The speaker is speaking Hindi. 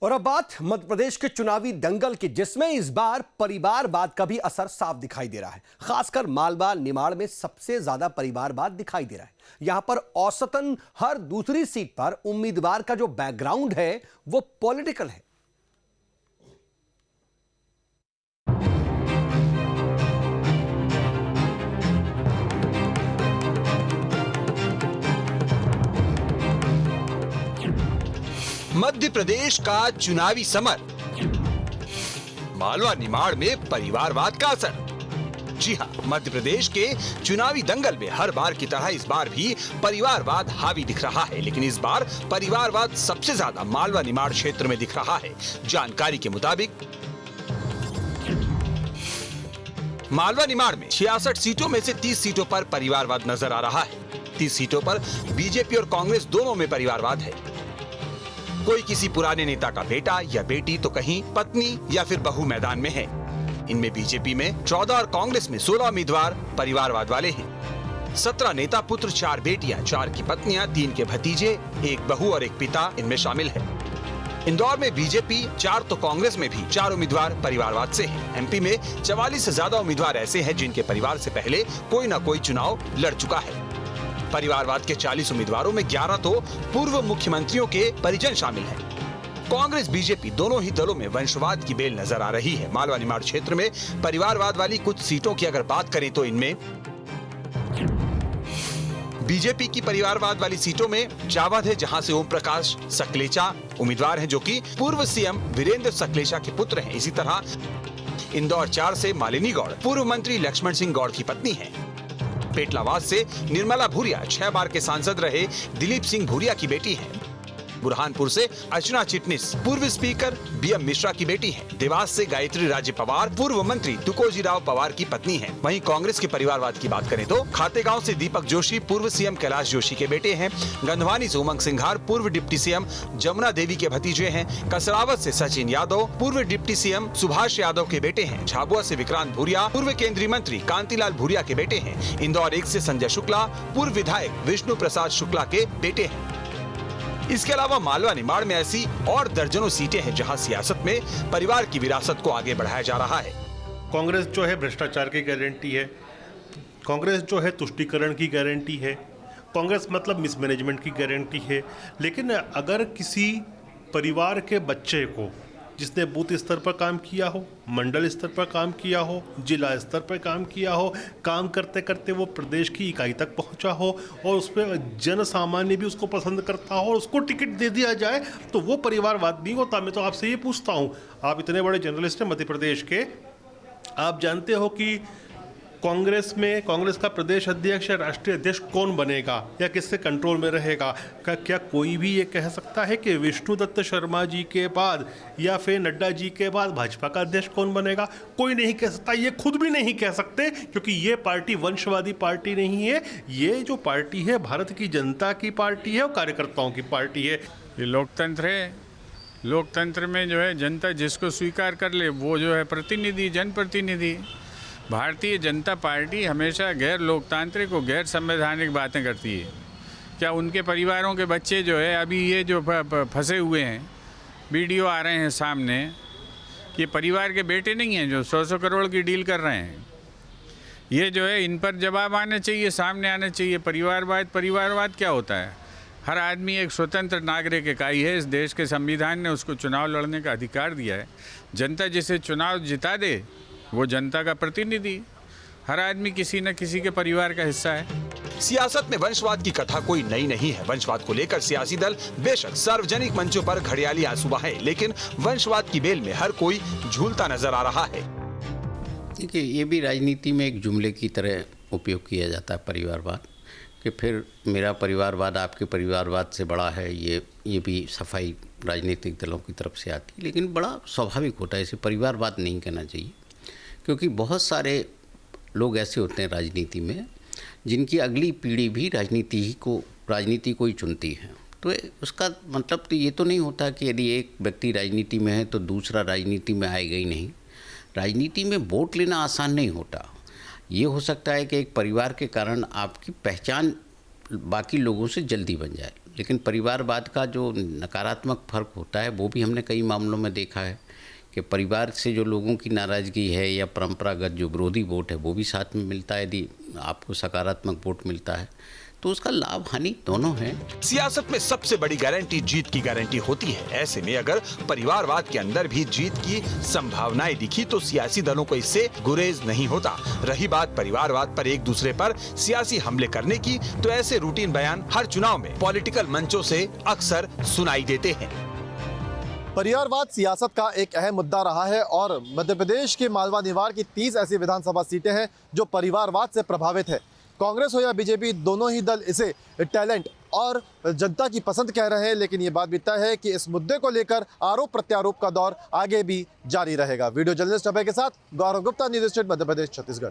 और अब बात मध्य प्रदेश के चुनावी दंगल की, जिसमें इस बार परिवारवाद का भी असर साफ दिखाई दे रहा है। खासकर मालवा निमाड़ में सबसे ज्यादा परिवारवाद दिखाई दे रहा है। यहां पर औसतन हर दूसरी सीट पर उम्मीदवार का जो बैकग्राउंड है वो पॉलिटिकल है। मध्य प्रदेश का चुनावी समर, मालवा निमाड़ में परिवारवाद का असर। जी हां, मध्य प्रदेश के चुनावी दंगल में हर बार की तरह इस बार भी परिवारवाद हावी दिख रहा है, लेकिन इस बार परिवारवाद सबसे ज्यादा मालवा निमाड़ क्षेत्र में दिख रहा है। जानकारी के मुताबिक मालवा निमाड़ में 66 सीटों में से 30 सीटों पर परिवारवाद नजर आ रहा है। 30 सीटों पर बीजेपी और कांग्रेस दोनों में परिवारवाद है। कोई किसी पुराने नेता का बेटा या बेटी तो कहीं पत्नी या फिर बहू मैदान में है। इनमें बीजेपी में 14 और कांग्रेस में 16 उम्मीदवार परिवारवाद वाले हैं। 17 नेता पुत्र, 4 बेटियां, 4 की पत्नियां, 3 के भतीजे, 1 बहू और 1 पिता इनमें शामिल है। इंदौर में बीजेपी 4 तो कांग्रेस में भी 4 उम्मीदवार परिवारवाद से हैं। एमपी में 44 से ज्यादा उम्मीदवार ऐसे हैं जिनके परिवार से पहले कोई न कोई चुनाव लड़ चुका है। परिवारवाद के 40 उम्मीदवारों में 11 तो पूर्व मुख्यमंत्रियों के परिजन शामिल हैं। कांग्रेस बीजेपी दोनों ही दलों में वंशवाद की बेल नजर आ रही है। मालवा निमाड़ क्षेत्र में परिवारवाद वाली कुछ सीटों की अगर बात करें तो इनमें बीजेपी की परिवारवाद वाली सीटों में जावद है, जहां से ओम प्रकाश सकलेचा उम्मीदवार हैं, जो कि पूर्व सीएम वीरेंद्र सकलेचा के पुत्र हैं। इसी तरह इंदौर 4 से मालिनी गौड़ पूर्व मंत्री लक्ष्मण सिंह गौड़ की पत्नी है। पेटलावाद से निर्मला भूरिया 6 बार के सांसद रहे दिलीप सिंह भूरिया की बेटी है। बुरहानपुर से अर्चना चिटनिस पूर्व स्पीकर बीएम मिश्रा की बेटी है। देवास से गायत्री राज्य पवार पूर्व मंत्री तुकोजी राव पवार की पत्नी है। वहीं कांग्रेस के परिवारवाद की बात करें तो खातेगांव से दीपक जोशी पूर्व सीएम कैलाश जोशी के बेटे हैं। गंधवानी से उमंग सिंघार पूर्व डिप्टी सीएम जमुना देवी के भतीजे हैं। कसरावत से सचिन यादव पूर्व डिप्टी सीएम सुभाष यादव के बेटे हैं। झाबुआ से विक्रांत भूरिया पूर्व केंद्रीय मंत्री कांतिलाल भूरिया के बेटे हैं। इंदौर 1 से संजय शुक्ला पूर्व विधायक विष्णु प्रसाद शुक्ला के बेटे हैं। इसके अलावा मालवा निमाड़ में ऐसी और दर्जनों सीटें हैं जहां सियासत में परिवार की विरासत को आगे बढ़ाया जा रहा है। कांग्रेस जो है भ्रष्टाचार की गारंटी है, कांग्रेस जो है तुष्टीकरण की गारंटी है, कांग्रेस मतलब मिसमैनेजमेंट की गारंटी है। लेकिन अगर किसी परिवार के बच्चे को, जिसने बूथ स्तर पर काम किया हो, मंडल स्तर पर काम किया हो, जिला स्तर पर काम किया हो, काम करते करते वो प्रदेश की इकाई तक पहुंचा हो और उस पर जन सामान्य भी उसको पसंद करता हो और उसको टिकट दे दिया जाए तो वो परिवारवाद नहीं होता। मैं तो आपसे ये पूछता हूँ, आप इतने बड़े जर्नलिस्ट हैं मध्य प्रदेश के, आप जानते हो कि कांग्रेस में कांग्रेस का प्रदेश अध्यक्ष या राष्ट्रीय अध्यक्ष कौन बनेगा या किसके कंट्रोल में रहेगा? क्या कोई भी ये कह सकता है कि विष्णुदत्त शर्मा जी के बाद या फिर नड्डा जी के बाद भाजपा का अध्यक्ष कौन बनेगा? कोई नहीं कह सकता। ये खुद भी नहीं कह सकते, क्योंकि ये पार्टी वंशवादी पार्टी नहीं है। ये जो पार्टी है भारत की जनता की पार्टी है और कार्यकर्ताओं की पार्टी है। ये लोकतंत्र है। लोकतंत्र में जो है जनता जिसको स्वीकार कर ले वो जो है प्रतिनिधि, जनप्रतिनिधि। भारतीय जनता पार्टी हमेशा गैर लोकतांत्रिक और गैर संवैधानिक बातें करती है। क्या उनके परिवारों के बच्चे जो है अभी ये जो फंसे हुए हैं, वीडियो आ रहे हैं सामने, ये परिवार के बेटे नहीं हैं जो 100 करोड़ की डील कर रहे हैं। ये जो है इन पर जवाब आना चाहिए, सामने आना चाहिए। परिवारवाद क्या होता है? हर आदमी एक स्वतंत्र नागरिक इकाई है। इस देश के संविधान ने उसको चुनाव लड़ने का अधिकार दिया है। जनता जिसे चुनाव जिता दे वो जनता का प्रतिनिधि। हर आदमी किसी न किसी के परिवार का हिस्सा है। सियासत में वंशवाद की कथा कोई नई नहीं है। वंशवाद को लेकर सियासी दल बेशक सार्वजनिक मंचों पर घड़ियाली आंसू बहाए, लेकिन वंशवाद की बेल में हर कोई झूलता नजर आ रहा है। देखिए, ये भी राजनीति में एक जुमले की तरह उपयोग किया जाता है परिवारवाद, कि फिर मेरा परिवारवाद आपके परिवारवाद से बड़ा है। ये भी सफाई राजनीतिक दलों की तरफ से आती है, लेकिन बड़ा स्वाभाविक होता है। इसे परिवारवाद नहीं कहना चाहिए, क्योंकि बहुत सारे लोग ऐसे होते हैं राजनीति में जिनकी अगली पीढ़ी भी राजनीति को ही चुनती है। तो उसका मतलब तो ये तो नहीं होता कि यदि एक व्यक्ति राजनीति में है तो दूसरा राजनीति में आएगा ही नहीं। राजनीति में वोट लेना आसान नहीं होता। ये हो सकता है कि एक परिवार के कारण आपकी पहचान बाकी लोगों से जल्दी बन जाए। लेकिन परिवारवाद का जो नकारात्मक फर्क होता है वो भी हमने कई मामलों में देखा है कि परिवार से जो लोगों की नाराज़गी है या परंपरागत जो विरोधी वोट है वो भी साथ में मिलता है। यदि आपको सकारात्मक वोट मिलता है तो उसका लाभ हानि दोनों है। सियासत में सबसे बड़ी गारंटी जीत की गारंटी होती है। ऐसे में अगर परिवारवाद के अंदर भी जीत की संभावनाएं दिखी तो सियासी दलों को इससे गुरेज नहीं होता। रही बात परिवारवाद पर एक दूसरे पर सियासी हमले करने की, तो ऐसे रूटीन बयान हर चुनाव में पॉलिटिकल मंचों से अक्सर सुनाई देते हैं। परिवारवाद सियासत का एक अहम मुद्दा रहा है और मध्य प्रदेश के मालवा निवाड़ की 30 ऐसी विधानसभा सीटें हैं जो परिवारवाद से प्रभावित है। कांग्रेस हो या बीजेपी, दोनों ही दल इसे टैलेंट और जनता की पसंद कह रहे हैं, लेकिन ये बात भी तय है कि इस मुद्दे को लेकर आरोप प्रत्यारोप का दौर आगे भी जारी रहेगा। वीडियो जर्नलिस्ट अभय के साथ गौरव गुप्ता, न्यूज़ स्टेट मध्य प्रदेश, छत्तीसगढ़।